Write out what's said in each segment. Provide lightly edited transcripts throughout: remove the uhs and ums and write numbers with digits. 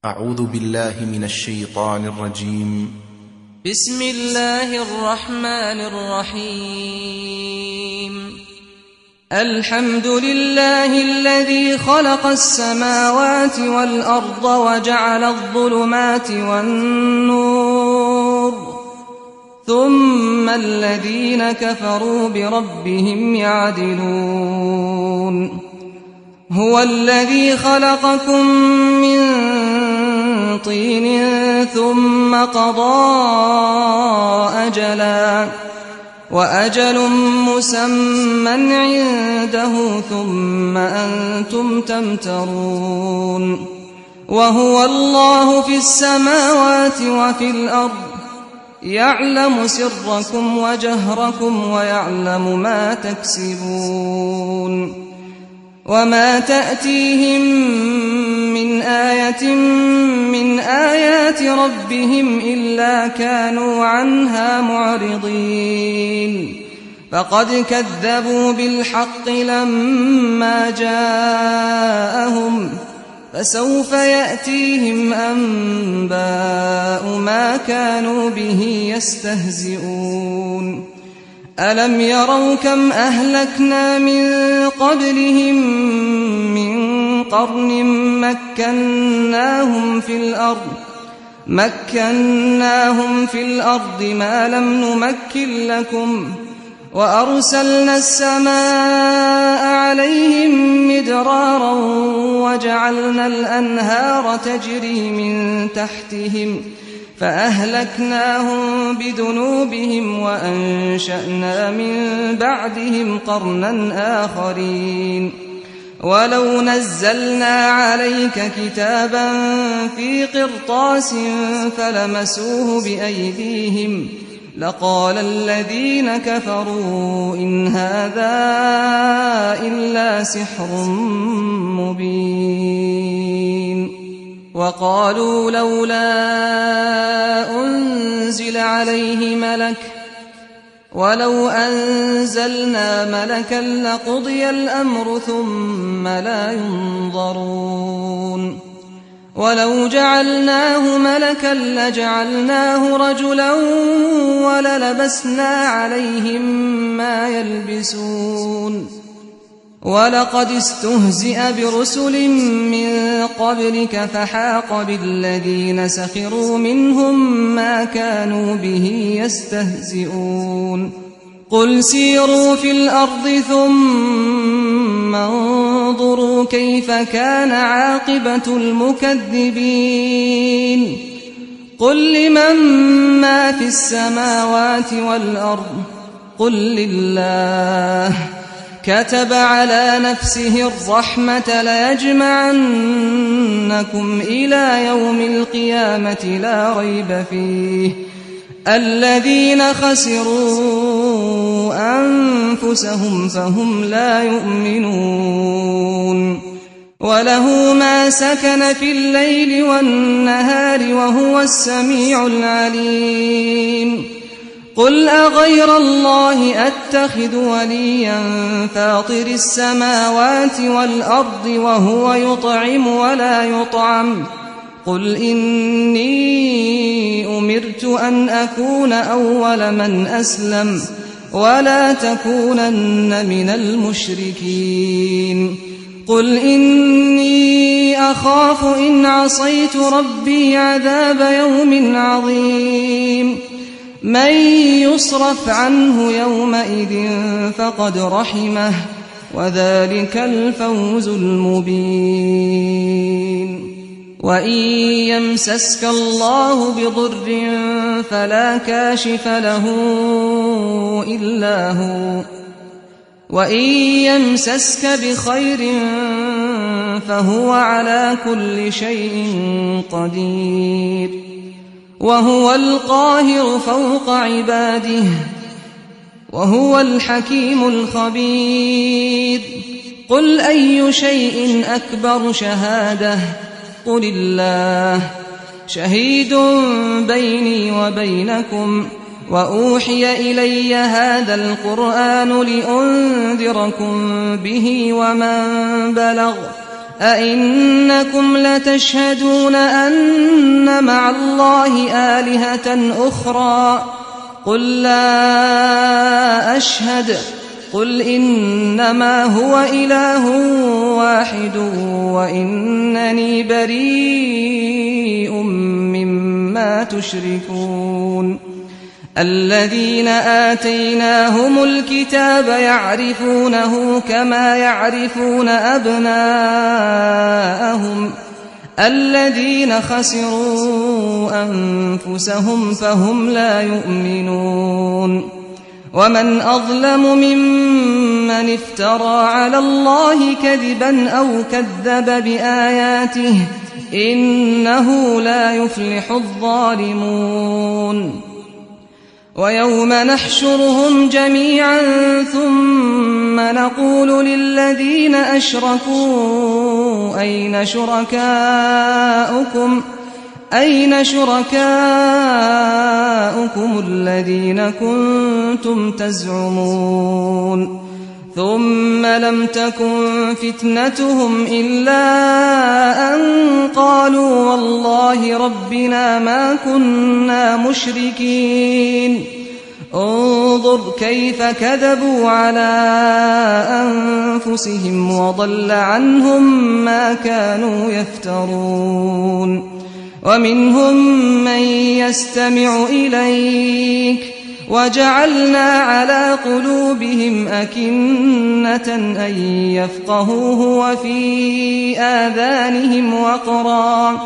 أعوذ بالله من الشيطان الرجيم. بسم الله الرحمن الرحيم. الحمد لله الذي خلق السماوات والأرض وجعل الظلمات والنور ثم الذين كفروا بربهم يعدلون. هو الذي خلقكم من طين ثم قضى أجلا وأجل مسمى عنده ثم أنتم تمترون. وهو الله في السماوات وفي الأرض يعلم سركم وجهركم ويعلم ما تكسبون. وما تأتيهم من آية من آيات ربهم إلا كانوا عنها معرضين. فقد كذبوا بالحق لما جاءهم فسوف يأتيهم أنباء ما كانوا به يستهزئون. ألم يروا كم أهلكنا من قبلهم من قرن مكناهم في الأرض ما لم نمكن لكم وأرسلنا السماء عليهم مدرارا وجعلنا الأنهار تجري من تحتهم فأهلكناهم بذنوبهم وأنشأنا من بعدهم قرنا آخرين. ولو نزلنا عليك كتابا في قرطاس فلمسوه بأيديهم لقال الذين كفروا إن هذا إلا سحر مبين. وقالوا لولا أنزل عليه ملك ولو أنزلنا ملكا لقضي الأمر ثم لا ينظرون. ولو جعلناه ملكا لجعلناه رجلا وللبسنا عليهم ما يلبسون. ولقد استهزئ برسل من قبلك فحاق بالذين سخروا منهم ما كانوا به يستهزئون. قل سيروا في الأرض ثم انظروا كيف كان عاقبة المكذبين. قل لمن ما في السماوات والأرض قل لله كتب على نفسه الرحمة ليجمعنكم إلى يوم القيامة لا ريب فيه الذين خسروا أنفسهم فهم لا يؤمنون. وله ما سكن في الليل والنهار وهو السميع العليم. قل أغير الله أتخذ وليا فاطر السماوات والأرض وهو يطعم ولا يطعم قل إني أمرت أن أكون أول من أسلم ولا تكونن من المشركين. قل إني أخاف إن عصيت ربي عذاب يوم عظيم. من يصرف عنه يومئذ فقد رحمه وذلك الفوز المبين. وإن يمسسك الله بضر فلا كاشف له إلا هو وإن يمسسك بخير فهو على كل شيء قدير. وهو القاهر فوق عباده وهو الحكيم الخبير. قل أي شيء أكبر شهادة قل الله شهيد بيني وبينكم وأوحي إلي هذا القرآن لأنذركم به ومن بلغ أئنكم لتشهدون أن مع الله آلهة أخرى قل لا أشهد قل إنما هو إله واحد وإنني بريء مما تشركون الذين آتيناهم الكتاب يعرفونه كما يعرفون أبناءهم الذين خسروا أنفسهم فهم لا يؤمنون ومن أظلم ممن افترى على الله كذبا أو كذب بآياته إنه لا يفلح الظالمون ويوم نحشرهم جميعا ثم نقول للذين أشركوا أين شركاؤكم الذين كنتم تزعمون ثم لم تكن فتنتهم إلا أن قالوا والله ربنا ما كنا مشركين انظر كيف كذبوا على أنفسهم وضل عنهم ما كانوا يفترون ومنهم من يستمع إليك وجعلنا على قلوبهم أكنة أن يفقهوه وفي آذانهم وقرا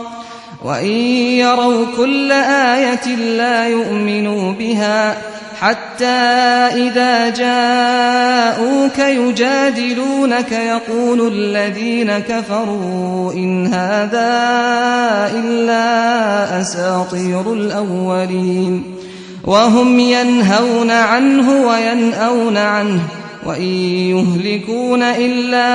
وإن يروا كل آية لا يؤمنوا بها حتى إذا جاءوك يجادلونك يقول الذين كفروا إن هذا إلا أساطير الأولين وهم ينهون عنه وينأون عنه وإن يهلكون إلا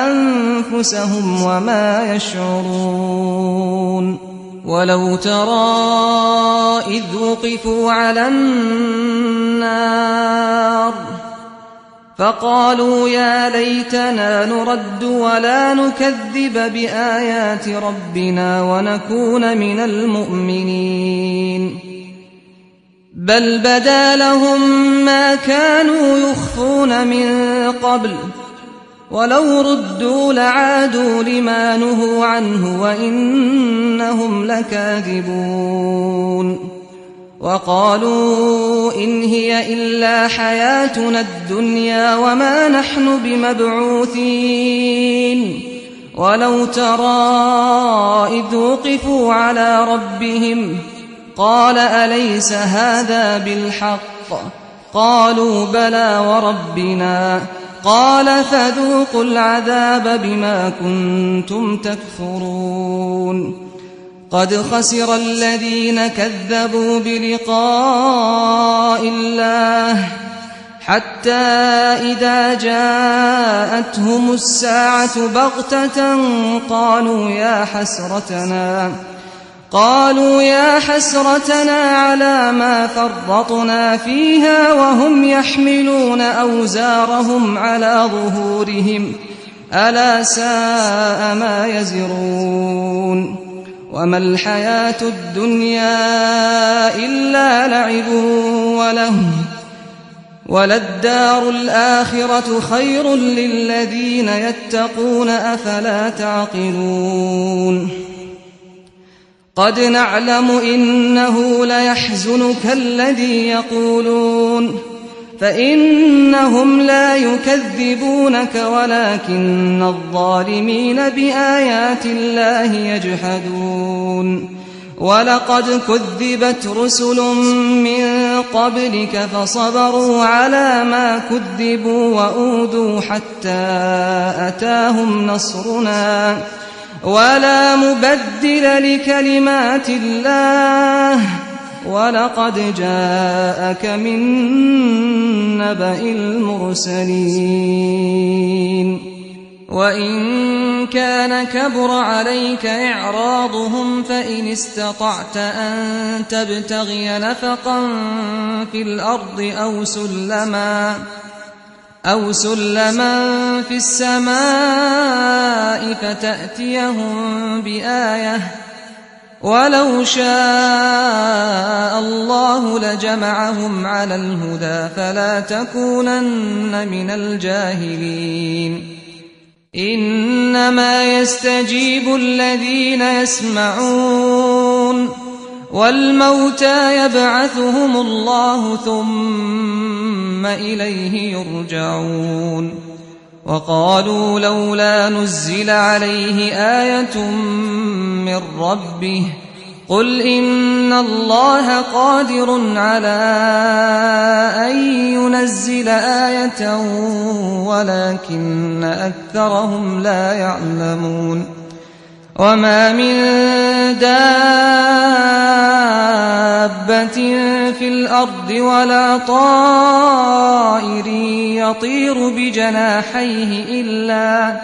أنفسهم وما يشعرون ولو ترى إذ وقفوا على النار فقالوا يا ليتنا نرد ولا نكذب بآيات ربنا ونكون من المؤمنين بل بدا لهم ما كانوا يخفون من قبل ولو ردوا لعادوا لما نهوا عنه وإنهم لكاذبون وقالوا إن هي إلا حياتنا الدنيا وما نحن بمبعوثين ولو ترى إذ وقفوا على ربهم قال أليس هذا بالحق قالوا بلى وربنا قال فذوقوا العذاب بما كنتم تكفرون قد خسر الذين كذبوا بلقاء الله حتى إذا جاءتهم الساعة بغتة قالوا يا حسرتنا على ما فرطنا فيها وهم يحملون أوزارهم على ظهورهم ألا ساء ما يزرون وما الحياة الدنيا إلا لعب ولهو وللدار الآخرة خير للذين يتقون أفلا تعقلون قد نعلم إنه ليحزنك الذي يقولون فإنهم لا يكذبونك ولكن الظالمين بآيات الله يجحدون ولقد كذبت رسل من قبلك فصبروا على ما كذبوا وأوذوا حتى أتاهم نصرنا ولا مبدل لكلمات الله ولقد جاءك من نبأ المرسلين وإن كان كبر عليك إعراضهم فإن استطعت أن تبتغي نفقا في الأرض أو سلما في السماء فتأتيهم بآية ولو شاء الله لجمعهم على الهدى فلا تكونن من الجاهلين إنما يستجيب الذين يسمعون والموتى يبعثهم الله ثم إليه يرجعون وقالوا لولا نزل عليه آية من ربه قل إن الله قادر على أن ينزل آية ولكن أكثرهم لا يعلمون وما من دابة في الأرض ولا طائر يطير بجناحيه إلا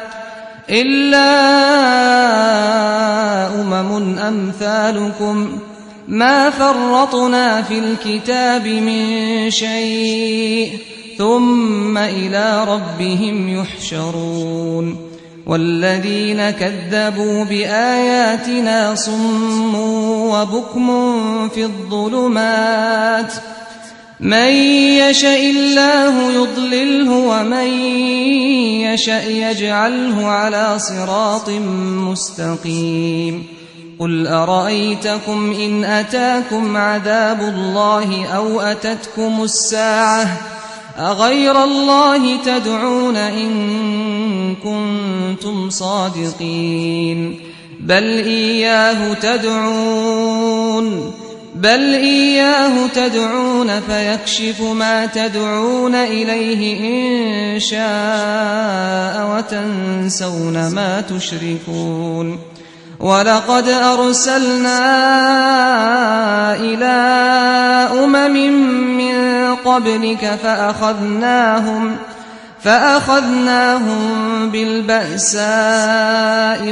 أمم أمثالكم ما فرطنا في الكتاب من شيء ثم إلى ربهم يحشرون والذين كذبوا بآياتنا صم وبكم في الظلمات من يشاء الله يضلله ومن يشاء يجعله على صراط مستقيم قل أرأيتكم إن أتاكم عذاب الله أو أتتكم الساعة أغير الله تدعون إن كنتم صادقين بل إياه تدعون فيكشف ما تدعون إليه إن شاء وتنسون ما تشركون ولقد أرسلنا إلى أمم من قبلك فأخذناهم بالبأساء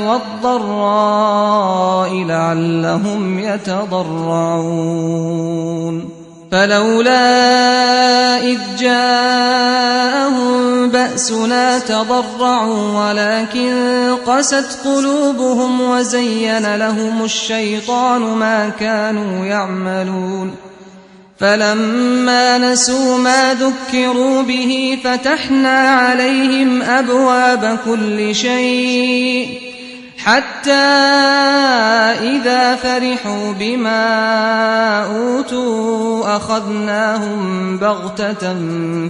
والضراء لعلهم يتضرعون فلولا إذ جاءهم بأسنا تضرعوا ولكن قست قلوبهم وزين لهم الشيطان ما كانوا يعملون فلما نسوا ما ذكروا به فتحنا عليهم أبواب كل شيء حتى إذا فرحوا بما أوتوا أخذناهم بغتة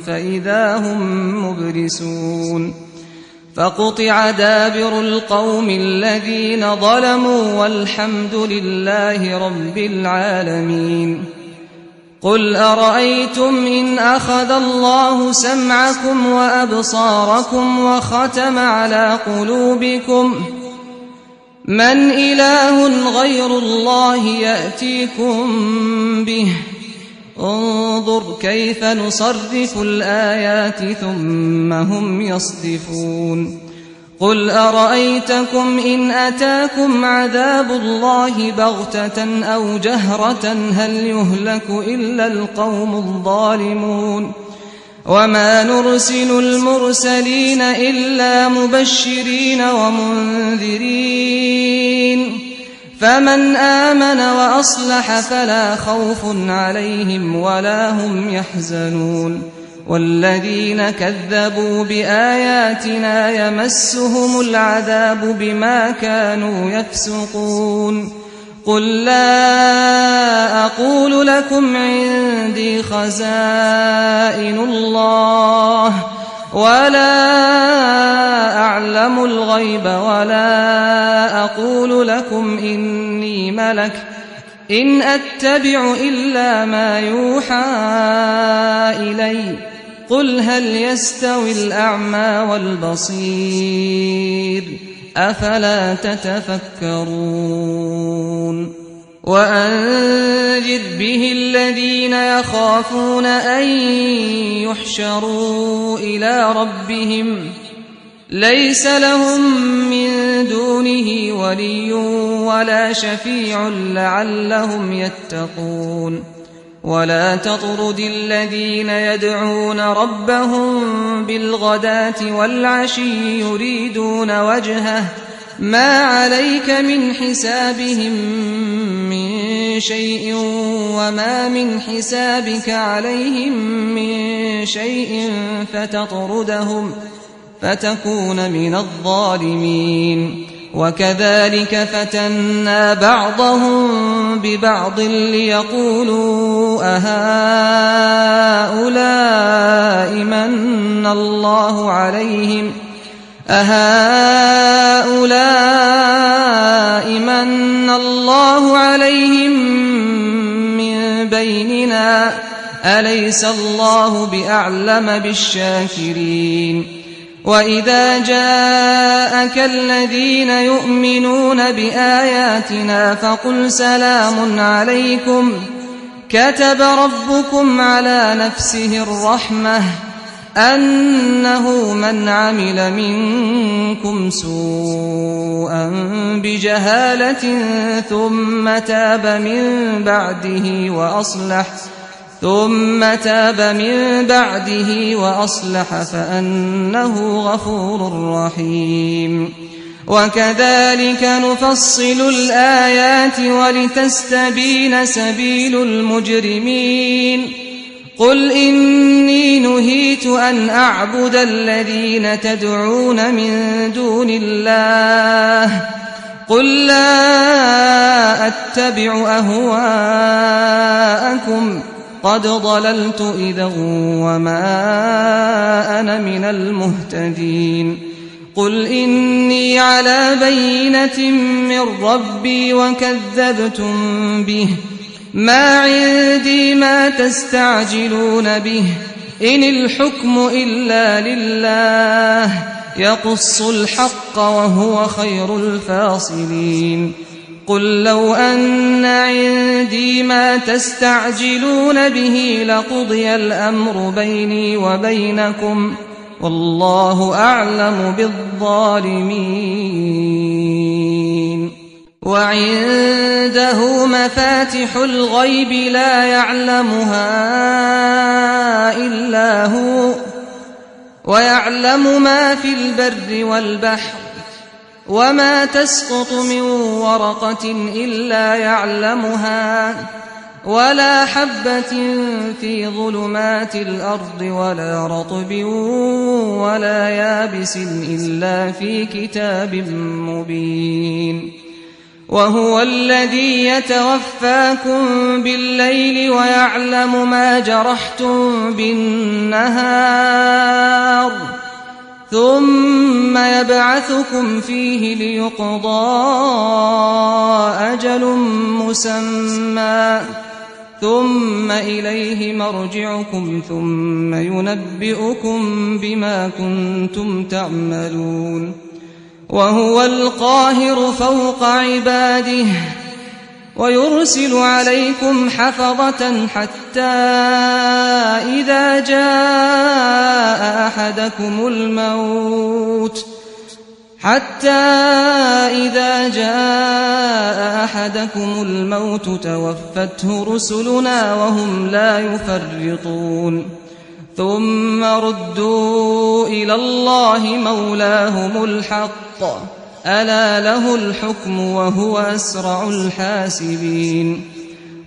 فإذا هم مبلسون فقطع دابر القوم الذين ظلموا والحمد لله رب العالمين قل أرأيتم إن أخذ الله سمعكم وأبصاركم وختم على قلوبكم من إله غير الله يأتيكم به انظر كيف نصرف الآيات ثم هم يصدفون قل أرأيتكم إن أتاكم عذاب الله بغتة أو جهرة هل يهلك إلا القوم الظالمون وما نرسل المرسلين إلا مبشرين ومنذرين فمن آمن وأصلح فلا خوف عليهم ولا هم يحزنون والذين كذبوا بآياتنا يمسهم العذاب بما كانوا يفسقون قل لا أقول لكم عندي خزائن الله ولا أعلم الغيب ولا أقول لكم إني ملك إن أتبع إلا ما يوحى إلي قل هل يستوي الأعمى والبصير أفلا تتفكرون وأنذر به الذين يخافون أن يحشروا إلى ربهم ليس لهم من دونه ولي ولا شفيع لعلهم يتقون ولا تطرد الذين يدعون ربهم بالغداة والعشي يريدون وجهه ما عليك من حسابهم من شيء وما من حسابك عليهم من شيء فتطردهم فتكون من الظالمين. وكذلك فتنا بعضهم ببعض ليقولوا أهؤلاء من الله عليهم من بيننا أليس الله بأعلم بالشاكرين. وإذا جاءك الذين يؤمنون بآياتنا فقل سلام عليكم كتب ربكم على نفسه الرحمة أنه من عمل منكم سوءا بجهالة ثم تاب من بعده وأصلح فأنه غفور رحيم. وكذلك نفصل الآيات ولتستبين سبيل المجرمين. قل إني نهيت أن أعبد الذين تدعون من دون الله قل لا أتبع أهواءكم قد ضللت إذا وما أنا من المهتدين. قل إني على بينة من ربي وكذبتم به ما عندي ما تستعجلون به إن الحكم إلا لله يقص الحق وهو خير الفاصلين. قل لو أن عندي ما تستعجلون به لقضي الأمر بيني وبينكم والله أعلم بالظالمين. وعنده مفاتح الغيب لا يعلمها إلا هو ويعلم ما في البر والبحر وما تسقط من ورقة إلا يعلمها ولا حبة في ظلمات الأرض ولا رطب ولا يابس إلا في كتاب مبين. وهو الذي يتوفاكم بالليل ويعلم ما جرحتم بالنهار ثم يبعثكم فيه ليقضى أجل مسمى ثم إليه مرجعكم ثم ينبئكم بما كنتم تعملون. وهو القاهر فوق عباده ويرسل عليكم حفظة حتى إذا جاء أحدكم الموت توفته رسلنا وهم لا يفرطون ثم ردوا إلى الله مولاهم الحق ألا له الحكم وهو أسرع الحاسبين.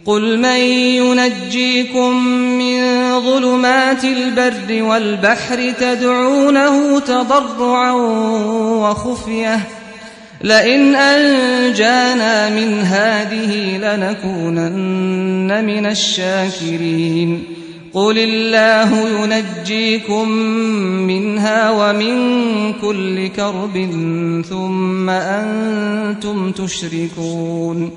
قل من ينجيكم من ظلمات البر والبحر تدعونه تضرعا وخفية لئن أنجانا من هذه لنكونن من الشاكرين. قل الله ينجيكم منها ومن كل كرب ثم أنتم تشركون.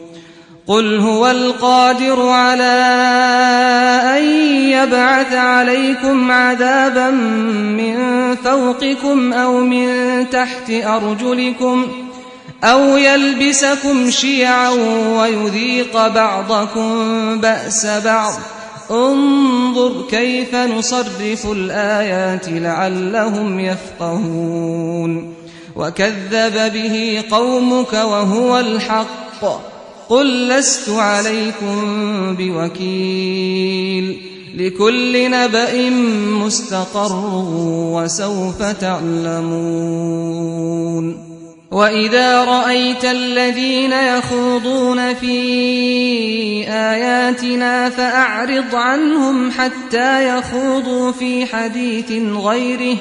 قل هو القادر على أن يبعث عليكم عذابا من فوقكم أو من تحت أرجلكم أو يلبسكم شيعا ويذيق بعضكم بأس بعض انظر كيف نصرف الآيات لعلهم يفقهون. وكذب به قومك وهو الحق قل لست عليكم بوكيل لكل نبأ مستقر وسوف تعلمون وإذا رأيت الذين يخوضون في آياتنا فأعرض عنهم حتى يخوضوا في حديث غيره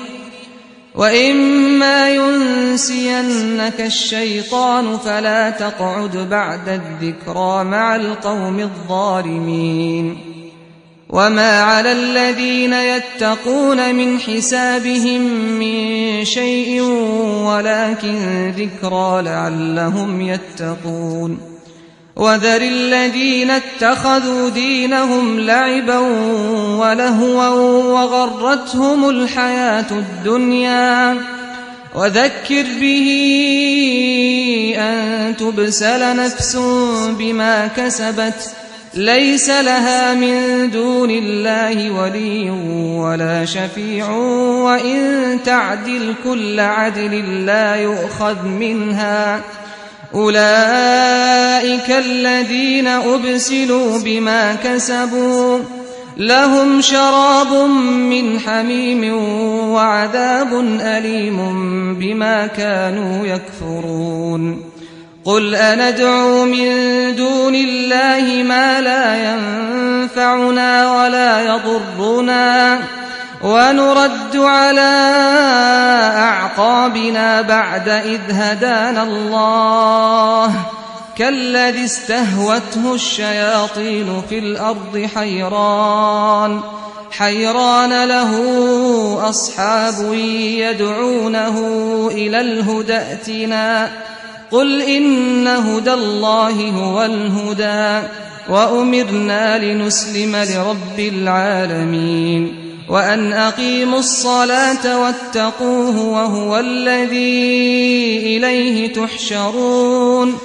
وإما ينسينك الشيطان فلا تقعد بعد الذكرى مع القوم الظالمين وما على الذين يتقون من حسابهم من شيء ولكن ذكرى لعلهم يتقون وذر الذين اتخذوا دينهم لعبا ولهوا وغرتهم الحياة الدنيا وذكر به أن تبسل نفس بما كسبت ليس لها من دون الله ولي ولا شفيع وإن تعدل كل عدل لا يؤخذ منها أولئك الذين أبسلوا بما كسبوا لهم شراب من حميم وعذاب أليم بما كانوا يكفرون قل أندعو من دون الله ما لا ينفعنا ولا يضرنا ونرد على أعقابنا بعد إذ هدانا الله كالذي استهوته الشياطين في الأرض حيران له أصحاب يدعونه إلى الهدى ائتنا قل إن هدى الله هو الهدى وأمرنا لنسلم لرب العالمين وأن أقيموا الصلاة واتقوه وهو الذي إليه تحشرون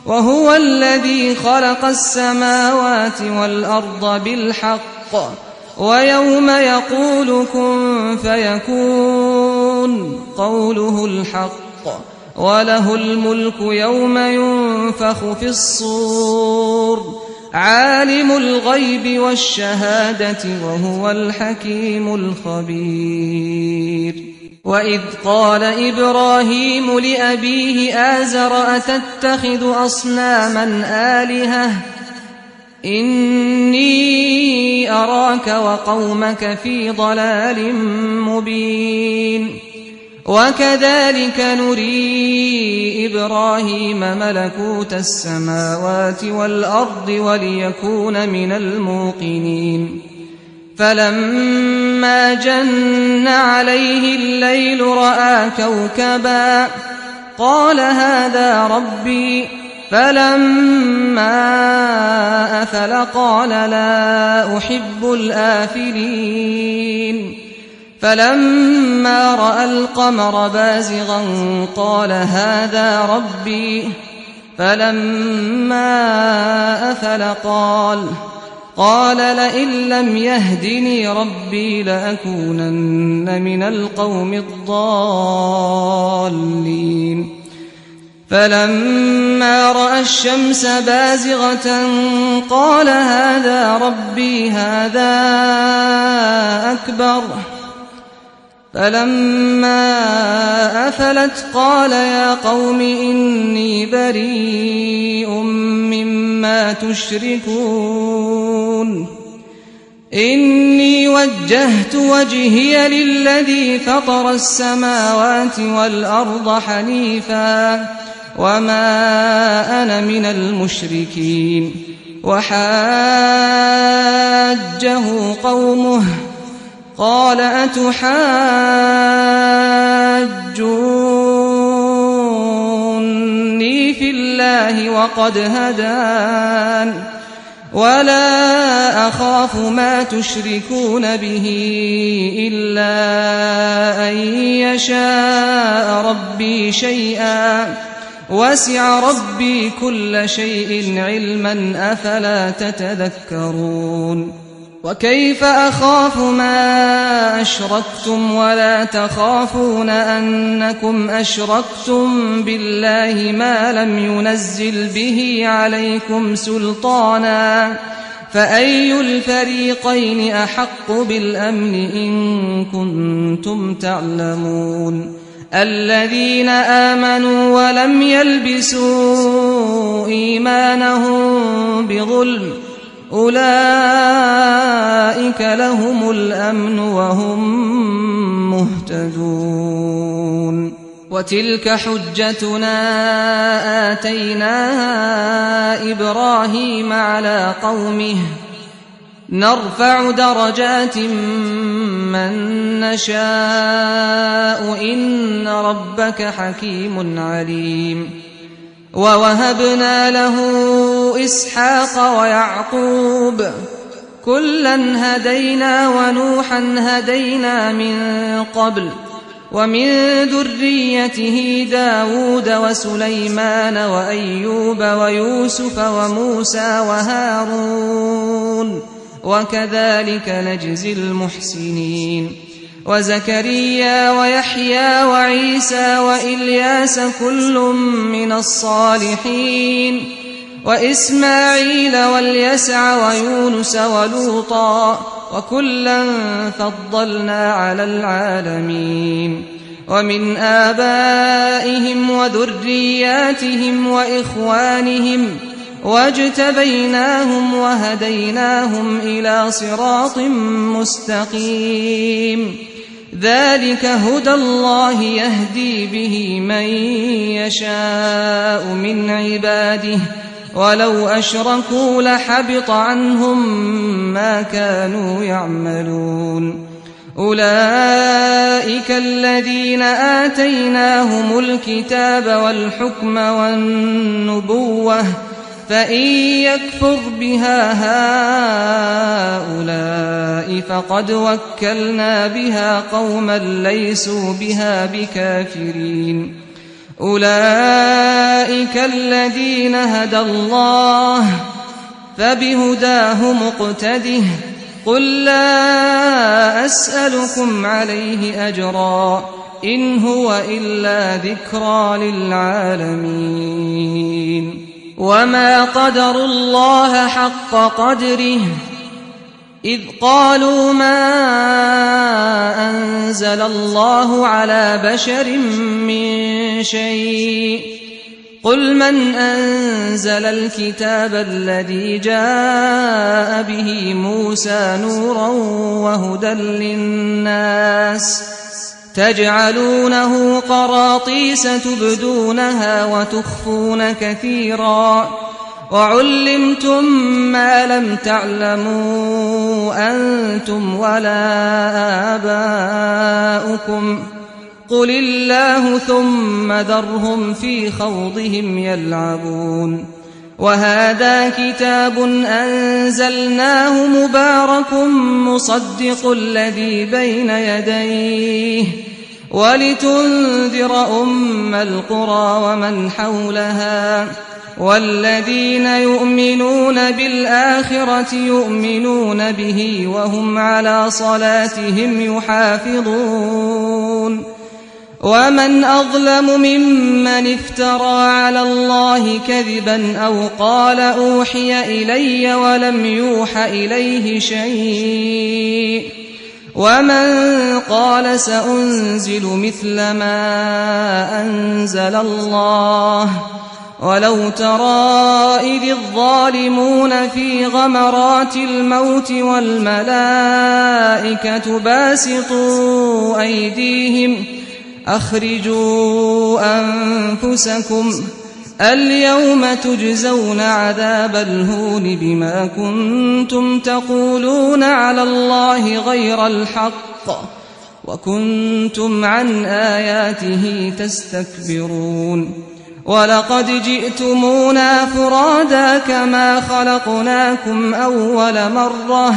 وهو الذي خلق السماوات والأرض بالحق ويوم يقول كن فيكون قوله الحق وله الملك يوم ينفخ في الصور عالم الغيب والشهادة وهو الحكيم الخبير وإذ قال إبراهيم لأبيه آزر أتتخذ أصناما آلهة إني أراك وقومك في ضلال مبين وكذلك نري إبراهيم ملكوت السماوات والأرض وليكون من الموقنين فلما جن عليه الليل رأى كوكبا قال هذا ربي فلما أفل قال لا أحب الآفلين فلما رأى القمر بازغا قال هذا ربي فلما أفل قال لئن لم يهدني ربي لأكونن من القوم الضالين فلما رأى الشمس بازغة قال هذا ربي هذا أكبر فلما أفلت قال يا قوم إني بريء مما تشركون إني وجهت وجهي للذي فطر السماوات والأرض حنيفا وما أنا من المشركين وحاجه قومه قال أتحاجوني في الله وقد هدان ولا أخاف ما تشركون به إلا أن يشاء ربي شيئا وسع ربي كل شيء علما أفلا تتذكرون وكيف أخاف ما أشركتم ولا تخافون أنكم أشركتم بالله ما لم ينزل به عليكم سلطانا فأي الفريقين أحق بالأمن إن كنتم تعلمون الذين آمنوا ولم يلبسوا إيمانهم بظلم أولئك لهم الأمن وهم مهتدون وتلك حجتنا آتيناها إبراهيم على قومه نرفع درجات من نشاء إن ربك حكيم عليم ووهبنا له إسحاق ويعقوب كلا هدينا ونوحا هدينا من قبل ومن ذريته داود وسليمان وأيوب ويوسف وموسى وهارون وكذلك نجزي المحسنين وزكريا ويحيى وعيسى وإلياس كل من الصالحين وإسماعيل واليسع ويونس ولوطا وكلا فضلنا على العالمين ومن آبائهم وذرياتهم وإخوانهم واجتبيناهم وهديناهم إلى صراط مستقيم ذلك هدى الله يهدي به من يشاء من عباده ولو أشركوا لحبط عنهم ما كانوا يعملون أولئك الذين آتيناهم الكتاب والحكم والنبوة فإن يكفر بها هؤلاء فقد وكلنا بها قوما ليسوا بها بكافرين أولئك الذين هدى الله فبهداه مقتده قل لا أسألكم عليه أجرا إن هو إلا ذكرى للعالمين وما قدروا الله حق قدره إذ قالوا ما أنزل الله على بشر من شيء قل من أنزل الكتاب الذي جاء به موسى نورا وهدى للناس تجعلونه قراطيس تبدونها وتخفون كثيرا وعلمتم ما لم تعلموا أنتم ولا آباؤكم قل الله ثم ذرهم في خوضهم يلعبون وهذا كتاب أنزلناه مبارك مصدق الذي بين يديه ولتنذر أم القرى ومن حولها والذين يؤمنون بالآخرة يؤمنون به وهم على صلاتهم يحافظون ومن أظلم ممن افترى على الله كذبا أو قال أوحي إلي ولم يوح إليه شيء ومن قال سأنزل مثل ما أنزل الله ولو ترى إذ الظالمون في غمرات الموت والملائكة باسطوا أيديهم أخرجوا أنفسكم اليوم تجزون عذاب الهون بما كنتم تقولون على الله غير الحق وكنتم عن آياته تستكبرون ولقد جئتمونا فرادا كما خلقناكم أول مرة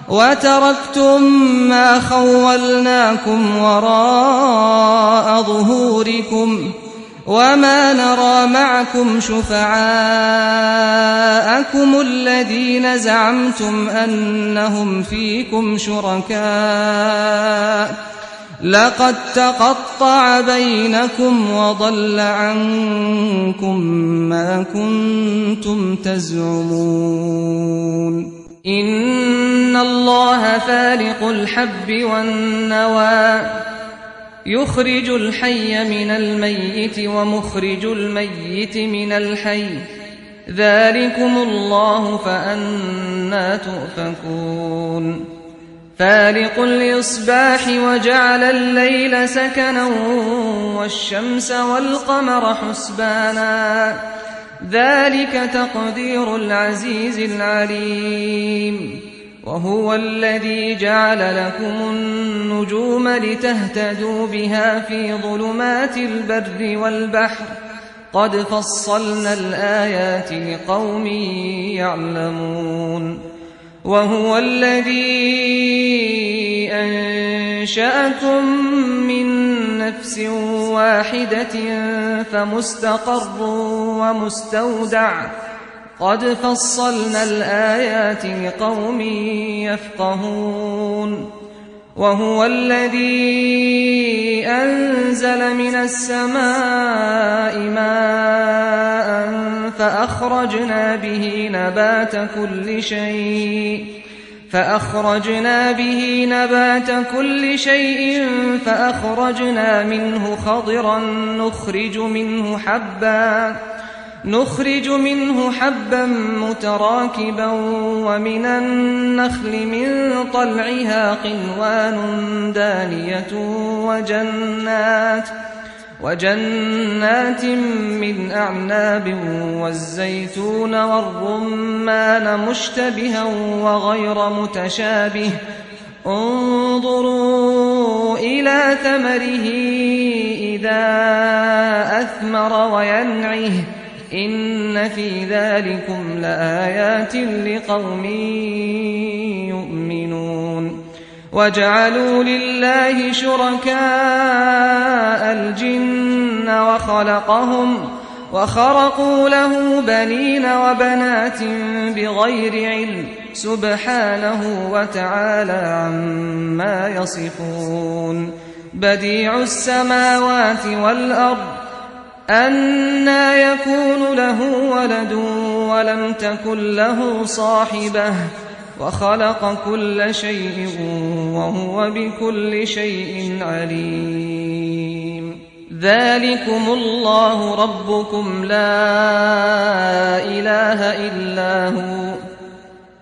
وتركتم ما خولناكم وراء ظهوركم وما نرى معكم شفعاءكم جاءكم الذين زعمتم أنهم فيكم شركاء لقد تقطع بينكم وضل عنكم ما كنتم تزعمون إن الله فالق الحب والنوى يخرج الحي من الميت ومخرج الميت من الحي ذلكم الله فأنى تؤفكون فالق الإصباح وجعل الليل سكنا والشمس والقمر حسبانا ذلك تقدير العزيز العليم وهو الذي جعل لكم النجوم لتهتدوا بها في ظلمات البر والبحر قد فصلنا الآيات لقوم يعلمون وهو الذي أنشأكم من نفس واحدة فمستقر ومستودع قد فصلنا الآيات لقوم يفقهون وهو الذي أنزل من السماء ماء فأخرجنا به نبات كل شيء فأخرجنا منه خضرا نخرج منه حبا متراكبا ومن النخل من طلعها قنوان دانية وجنات من أعناب والزيتون والرمان مشتبها وغير متشابه انظروا إلى ثمره إذا أثمر وينعه إن في ذلكم لآيات لقوم يؤمنون وجعلوا لله شركاء الجن وخرقوا له بنين وبنات بغير علم سبحانه وتعالى عما يصفون بديع السماوات والأرض أنى يكون له ولد ولم تكن له صاحبة وخلق كل شيء وهو بكل شيء عليم ذلكم الله ربكم لا إله إلا هو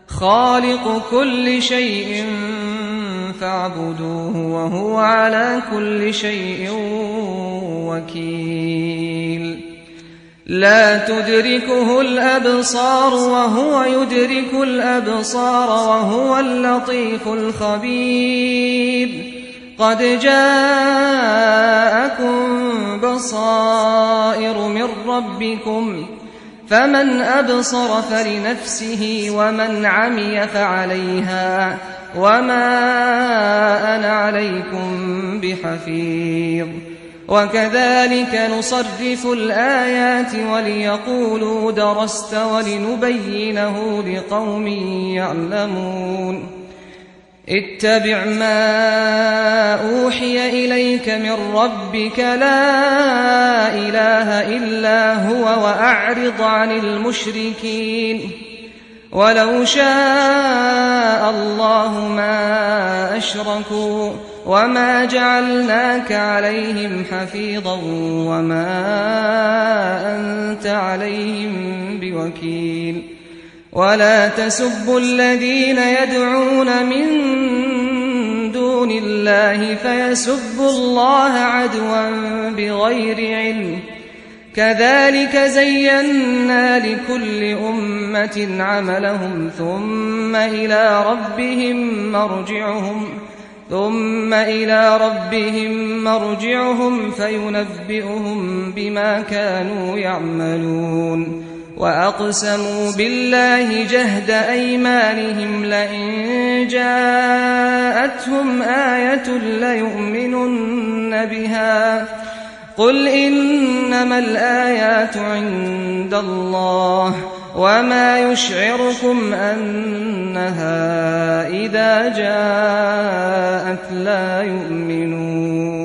خالق كل شيء فاعبدوه وهو على كل شيء وكيل لا تدركه الأبصار وهو يدرك الأبصار وهو اللطيف الخبير قد جاءكم بصائر من ربكم فمن أبصر فلنفسه ومن عمي فعليها وما أنا عليكم بحفيظ وكذلك نصرف الآيات وليقولوا درست ولنبينه لقوم يعلمون اتبع ما أوحي إليك من ربك لا إله إلا هو وأعرض عن المشركين ولو شاء الله ما أشركوا وما جعلناك عليهم حفيظا وما أنت عليهم بوكيل ولا تسبوا الذين يدعون من دون الله فيسبوا الله عدوا بغير علم كذلك زينا لكل أمة عملهم ثم إلى ربهم مرجعهم فينبئهم بما كانوا يعملون وأقسموا بالله جهد أيمانهم لئن جاءتهم آية ليؤمنن بها قل إنما الآيات عند الله وما يشعركم أنها إذا جاءت لا يؤمنون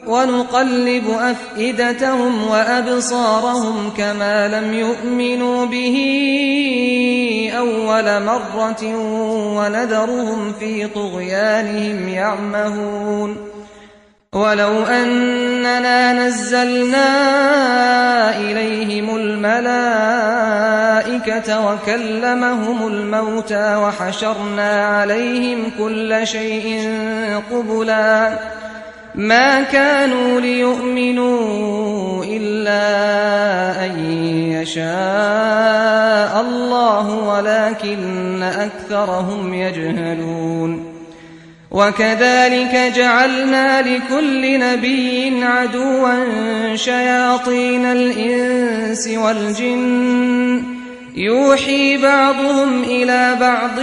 ونقلب أفئدتهم وأبصارهم كما لم يؤمنوا به أول مرة ونذرهم في طغيانهم يعمهون ولو أننا نزلنا إليهم الملائكة وكلمهم الموتى وحشرنا عليهم كل شيء قبلا ما كانوا ليؤمنوا إلا أن يشاء الله ولكن أكثرهم يجهلون وكذلك جعلنا لكل نبي عدوا شياطين الإنس والجن يوحي بعضهم إلى بعض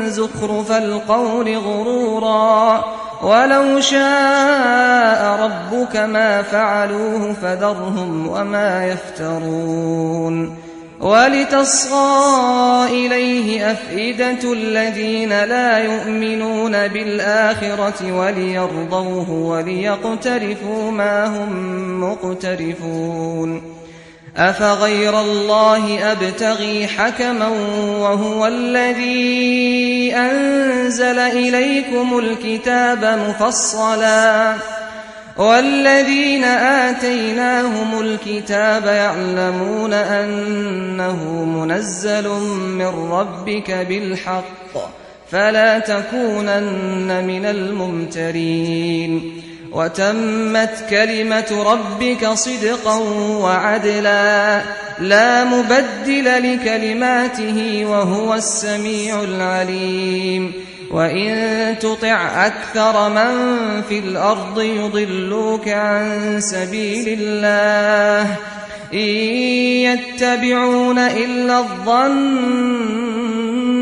زخرف القول غرورا ولو شاء ربك ما فعلوه فذرهم وما يفترون ولتصغى إليه أفئدة الذين لا يؤمنون بالآخرة وليرضوه وليقترفوا ما هم مقترفون أفغير الله أبتغي حكما وهو الذي أنزل إليكم الكتاب مفصلا والذين آتيناهم الكتاب يعلمون أنه منزل من ربك بالحق فلا تكونن من الممترين وتمت كلمة ربك صدقا وعدلا لا مبدل لكلماته وهو السميع العليم وإن تطع أكثر من في الأرض يضلوك عن سبيل الله إن يتبعون إلا الظن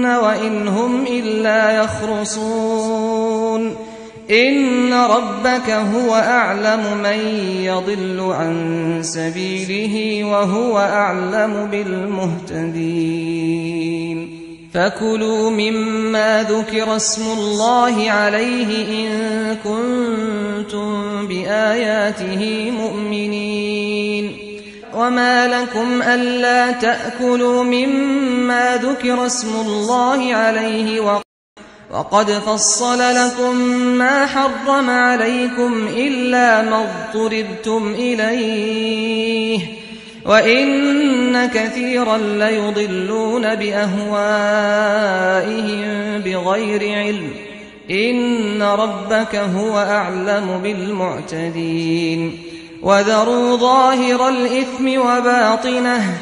وإن هم إلا يخرصون إن ربك هو أعلم من يضل عن سبيله وهو أعلم بالمهتدين فكلوا مما ذكر اسم الله عليه إن كنتم بآياته مؤمنين وما لكم ألا تأكلوا مما ذكر اسم الله عليه وقد فصل لكم ما حرم عليكم إلا ما اضطررتم إليه وإن كثيرا ليضلون بأهوائهم بغير علم إن ربك هو أعلم بالمعتدين وذروا ظاهر الإثم وباطنه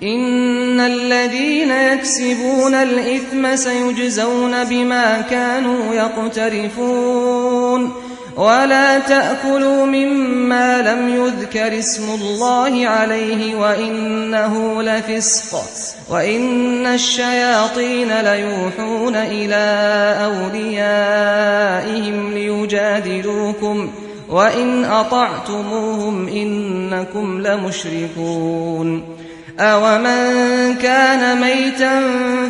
إن الذين يكسبون الإثم سيجزون بما كانوا يقترفون ولا تأكلوا مما لم يذكر اسم الله عليه وإنه لفسق وإن الشياطين ليوحون إلى أوليائهم ليجادلوكم وإن أطعتموهم إنكم لمشركون أومن كان ميتا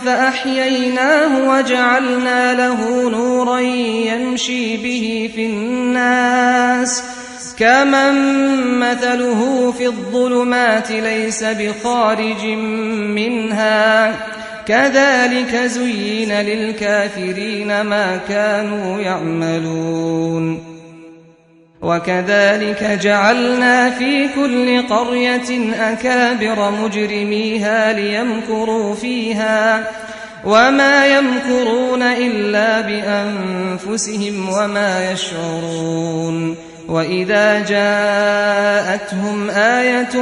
فأحييناه وجعلنا له نورا يمشي به في الناس كمن مثله في الظلمات ليس بخارج منها كذلك زين للكافرين ما كانوا يعملون وكذلك جعلنا في كل قرية أكابر مجرميها ليمكروا فيها وما يمكرون إلا بأنفسهم وما يشعرون وإذا جاءتهم آية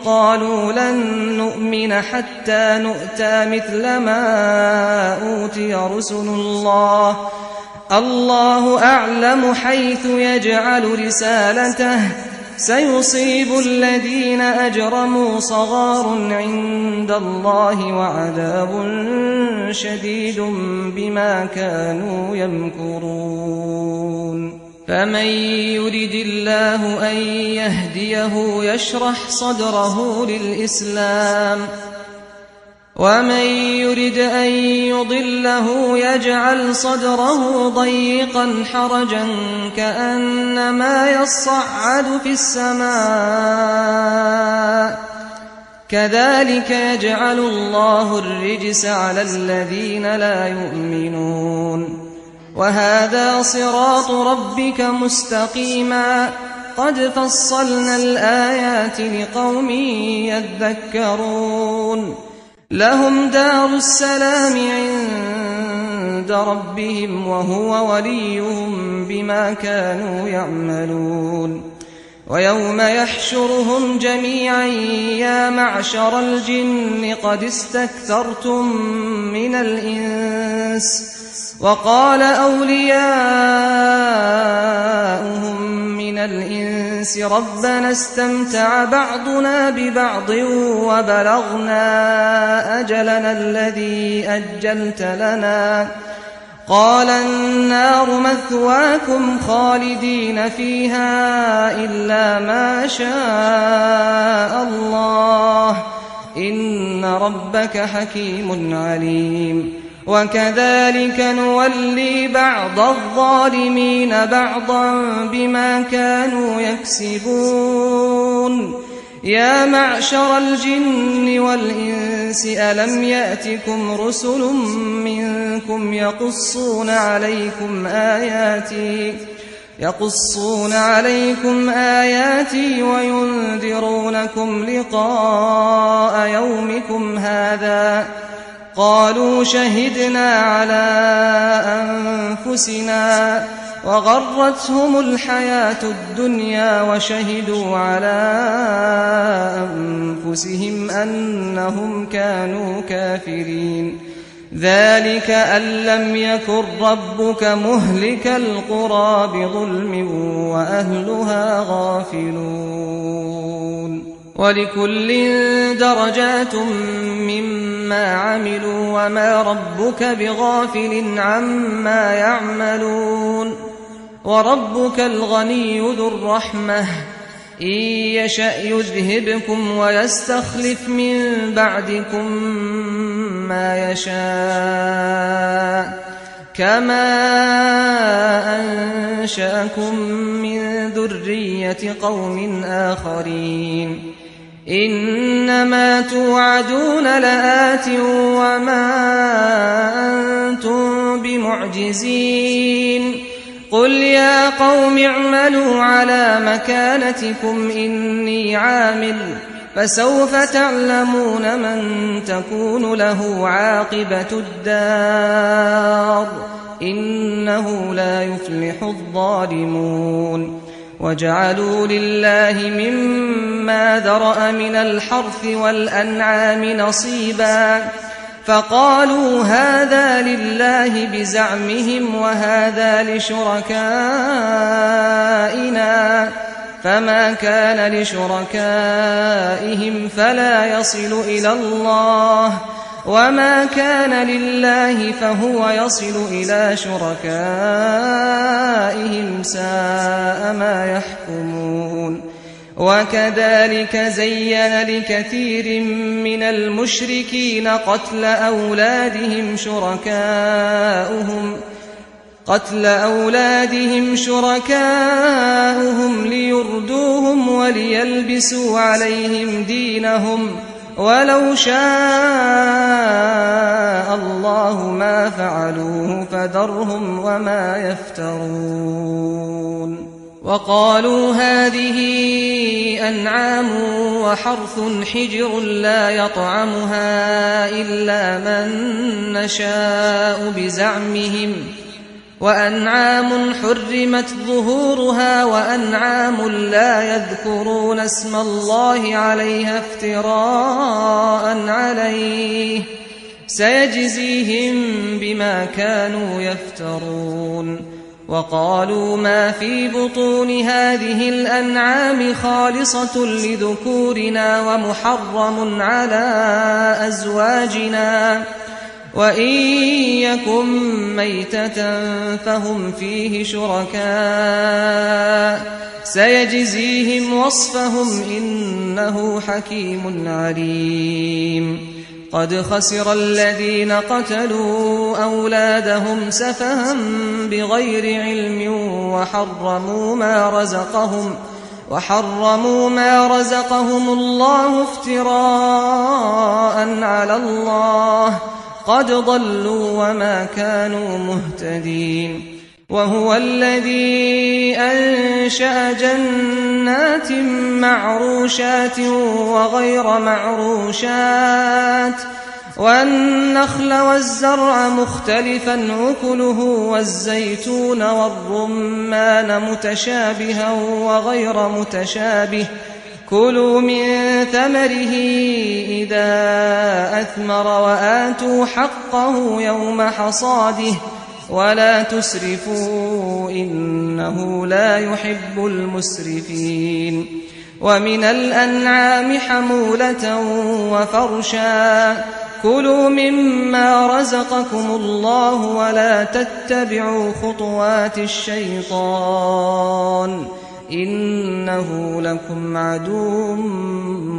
قالوا لن نؤمن حتى نؤتى مثل ما أوتي رسل الله أعلم حيث يجعل رسالته سيصيب الذين أجرموا صغار عند الله وعذاب شديد بما كانوا يمكرون فمن يرد الله أن يهديه يشرح صدره للإسلام ومن يرد أن يضله يجعل صدره ضيقا حرجا كأنما يصعد في السماء كذلك يجعل الله الرجس على الذين لا يؤمنون وهذا صراط ربك مستقيما قد فصلنا الآيات لقوم يذكرون لهم دار السلام عند ربهم وهو وليهم بما كانوا يعملون ويوم يحشرهم جميعا يا معشر الجن قد استكثرتم من الإنس وقال أولياؤهم من الإنس ربنا استمتع بعضنا ببعض وبلغنا أجلنا الذي أجلت لنا قال النار مثواكم خالدين فيها إلا ما شاء الله إن ربك حكيم عليم وكذلك نولي بعض الظالمين بعضا بما كانوا يكسبون يا معشر الجن والإنس ألم يأتكم رسل منكم يقصون عليكم آياتي وينذرونكم لقاء يومكم هذا قالوا شهدنا على أنفسنا وغرتهم الحياة الدنيا وشهدوا على أنفسهم أنهم كانوا كافرين ذلك أن لم يكن ربك مهلك القرى بظلم وأهلها غافلون ولكل درجات مما عملوا وما ربك بغافل عما يعملون وربك الغني ذو الرحمة إن يشأ يذهبكم ويستخلف من بعدكم ما يشاء كما أنشأكم من ذرية قوم آخرين إنما توعدون لآت وما أنتم بمعجزين قل يا قوم اعملوا على مكانتكم إني عامل فسوف تعلمون من تكون له عاقبة الدار إنه لا يفلح الظالمون وجعلوا لله مما ذرأ من الحرث والأنعام نصيبا فقالوا هذا لله بزعمهم وهذا لشركائنا فما كان لشركائهم فلا يصل إلى الله وما كان لله فهو يصل إلى شركائهم ساء ما يحكمون وكذلك زين لكثير من المشركين قتل أولادهم شركاؤهم ليردوهم وليلبسوا عليهم دينهم ولو شاء الله ما فعلوه فذرهم وما يفترون وقالوا هذه أنعام وحرث حجر لا يطعمها إلا من نشاء بزعمهم وأنعام حرمت ظهورها وأنعام لا يذكرون اسم الله عليها افتراء عليه سيجزيهم بما كانوا يفترون وقالوا ما في بطون هذه الأنعام خالصة لذكورنا ومحرم على أزواجنا وإن يكن ميتة فهم فيه شركاء سيجزيهم وصفهم إنه حكيم عليم قد خسر الذين قتلوا أولادهم سفها بغير علم وحرموا ما رزقهم الله افتراء على الله قد ضلوا وما كانوا مهتدين وهو الذي أنشأ جنات معروشات وغير معروشات والنخل والزرع مختلفا أكله والزيتون والرمان متشابها وغير متشابه كلوا من ثمره إذا أثمر وآتوا حقه يوم حصاده ولا تسرفوا إنه لا يحب المسرفين ومن الأنعام حمولة وفرشا كلوا مما رزقكم الله ولا تتبعوا خطوات الشيطان إنه لكم عدو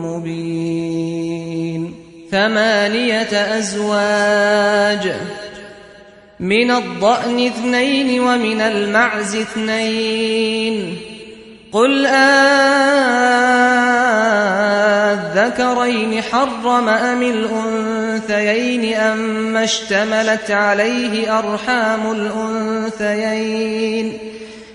مبين 8 أزواج من الضأن 2 ومن المعز 2 قل أذكرين حرم أم الأنثيين أما اشتملت عليه أرحام الأنثيين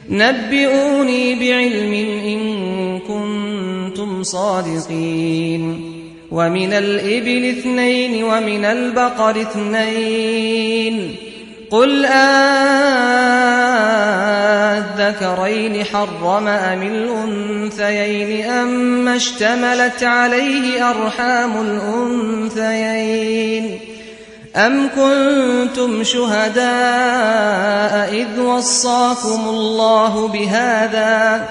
نبئوني بعلم إن كنتم صادقين ومن الإبل 2 ومن البقر 2 قل أذكرين حرم أم الأنثيين أما اشتملت عليه أرحام الأنثيين أم كنتم شهداء إذ وصاكم الله بهذا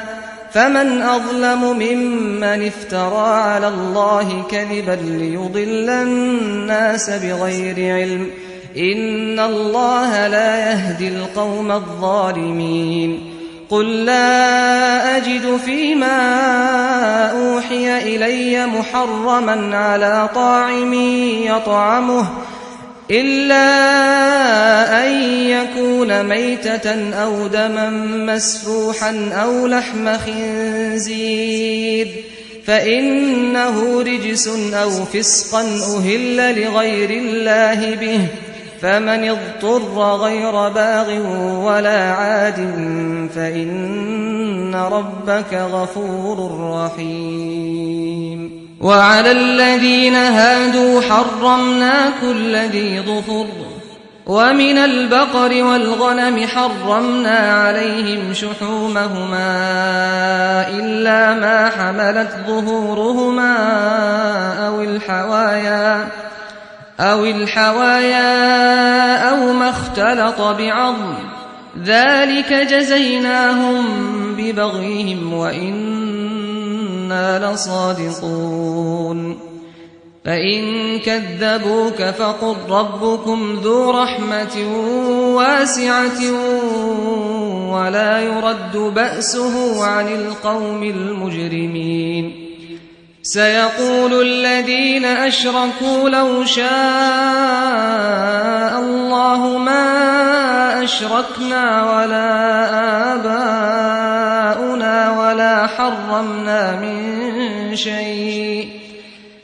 فمن أظلم ممن افترى على الله كذبا ليضل الناس بغير علم إن الله لا يهدي القوم الظالمين قل لا أجد فيما أوحي إلي محرما على طاعم يطعمه إلا أن يكون ميتة أو دما مسفوحا أو لحم خنزير فإنه رجس أو فسقا أهل لغير الله به فمن اضطر غير باغ ولا عاد فإن ربك غفور رحيم وعلى الذين هادوا حرمنا كل ذي ظفر ومن البقر والغنم حرمنا عليهم شحومهما إلا ما حملت ظهورهما أو الحوايا أو ما اختلط بعظم ذلك جزيناهم ببغيهم وإنا لصادقون فإن كذبوك فقل ربكم ذو رحمة واسعة ولا يرد بأسه عن القوم المجرمين سيقول الذين أشركوا لو شاء الله ما أشركنا ولا آباؤنا ولا حرمنا من شيء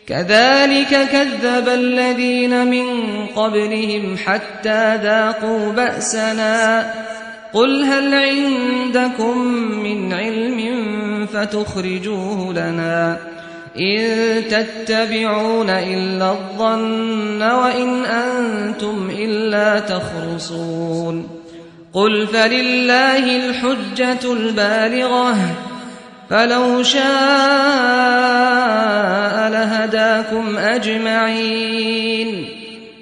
كذلك كذب الذين من قبلهم حتى ذاقوا بأسنا قل هل عندكم من علم فتخرجوه لنا إن تتبعون إلا الظن وإن أنتم إلا تخرصون قل فلله الحجة البالغة فلو شاء لهداكم أجمعين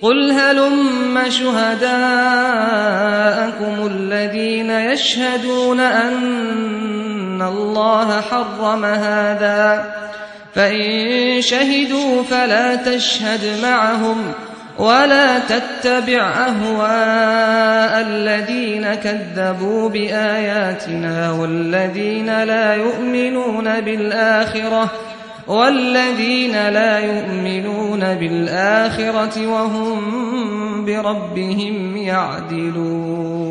قل هلم شهداءكم الذين يشهدون أن الله حرم هذا فإن شهدوا فلا تشهد معهم ولا تتبع أهواء الذين كذبوا بآياتنا والذين لا يؤمنون بالآخرة وهم بربهم يعدلون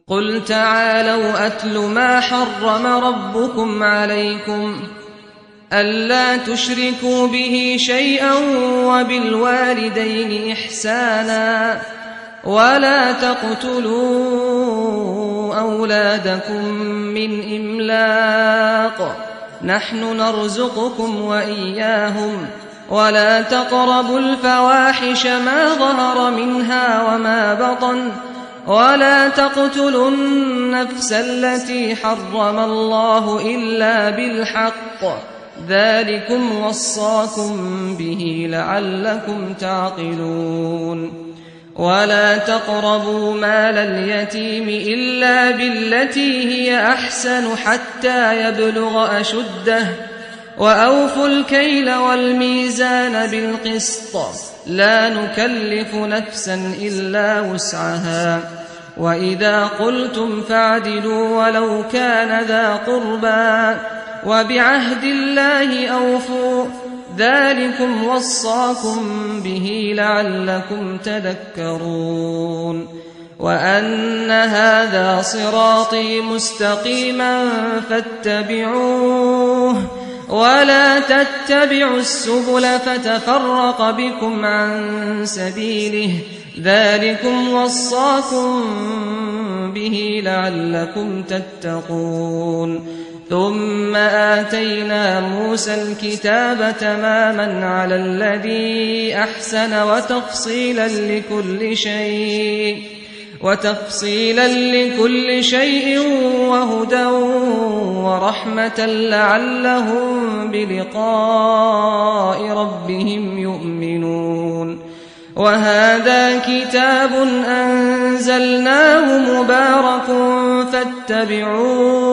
قل تعالوا أتل ما حرم ربكم عليكم ألا تشركوا به شيئا وبالوالدين إحسانا ولا تقتلوا أولادكم من إملاق نحن نرزقكم وإياهم ولا تقربوا الفواحش ما ظهر منها وما بطن ولا تقتلوا النفس التي حرم الله إلا بالحق ذلكم وصاكم به لعلكم تعقلون ولا تقربوا مال اليتيم إلا بالتي هي أحسن حتى يبلغ أشده وأوفوا الكيل والميزان بالقسط لا نكلف نفسا إلا وسعها وإذا قلتم فاعدلوا ولو كان ذا قربى وبعهد الله أوفوا ذلكم وصاكم به لعلكم تذكرون وأن هذا صراطي مستقيما فاتبعوه ولا تتبعوا السبل فتفرق بكم عن سبيله ذلكم وصاكم به لعلكم تتقون ثم آتينا موسى الكتاب تماما على الذي أحسن وتفصيلا لكل شيء وهدى ورحمة لعلهم بلقاء ربهم يؤمنون وهذا كتاب أنزلناه مبارك فاتبعوه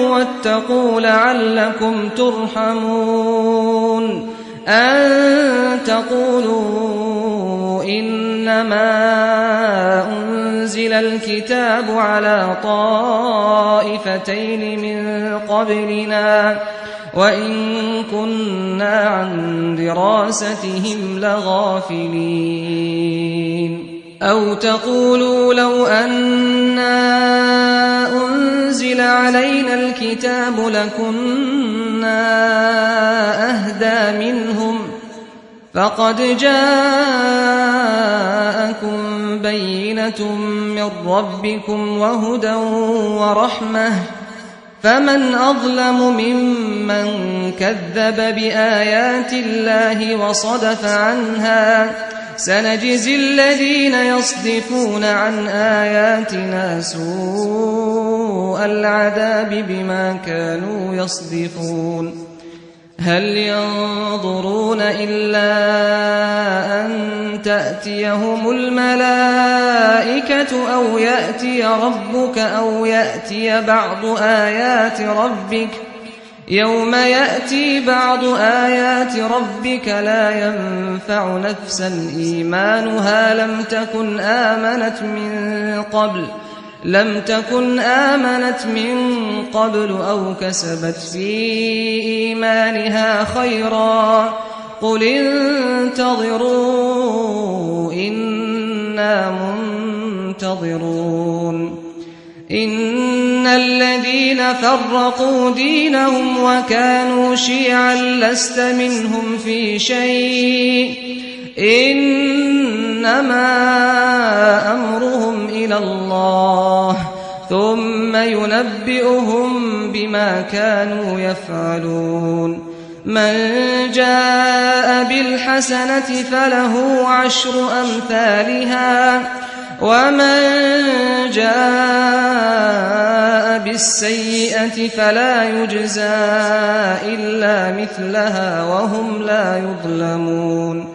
واتقوا لعلكم ترحمون أن تقولوا إنما أنزل الكتاب على طائفتين من قبلنا وإن كنا عن دراستهم لغافلين أو تقولوا لو أنا أنزل علينا الكتاب لكنا أهدى منهم فقد جاءكم بينة من ربكم وهدى ورحمة فمن أظلم ممن كذب بآيات الله وصدف عنها سنجزي الذين يصدفون عن آياتنا سوء العذاب بما كانوا يصدفون هل ينظرون إلا أن تأتيهم الملائكة أو يأتي ربك أو يأتي بعض آيات ربك يوم يأتي بعض آيات ربك لا ينفع نفسا إيمانها لم تكن آمنت من قبل أو كسبت في إيمانها خيرا قل انتظروا إنا منتظرون إن الذين فرقوا دينهم وكانوا شيعا لست منهم في شيء إنما أمرهم إلى الله ثم ينبئهم بما كانوا يفعلون من جاء بالحسنة فله 10 أمثالها ومن جاء بالسيئة فلا يجزى إلا مثلها وهم لا يظلمون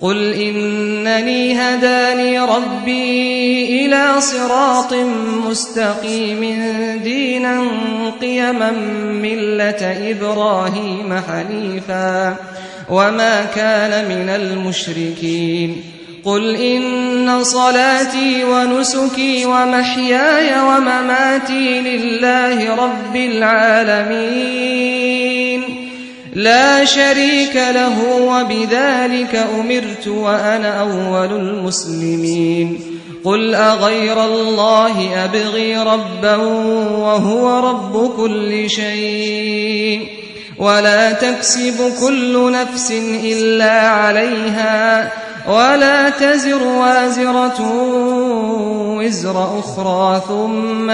قل إنني هداني ربي إلى صراط مستقيم دينا قيما ملة إبراهيم حنيفا وما كان من المشركين قل إن صلاتي ونسكي ومحياي ومماتي لله رب العالمين لا شريك له وبذلك أمرت وأنا أول المسلمين قل أغير الله أبغي ربا وهو رب كل شيء ولا تكسب كل نفس إلا عليها ولا تزر وازرة وزر أخرى ثم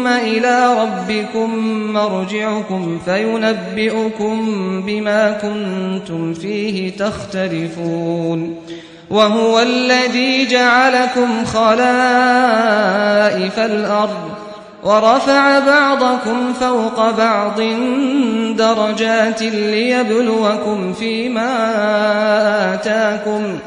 إلى ربكم مرجعكم فينبئكم بما كنتم فيه تختلفون وهو الذي جعلكم خلائف الأرض ورفع بعضكم فوق بعض درجات ليبلوكم فيما آتاكم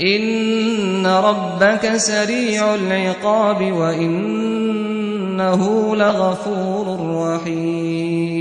إن ربك سريع العقاب وإنه لغفور رحيم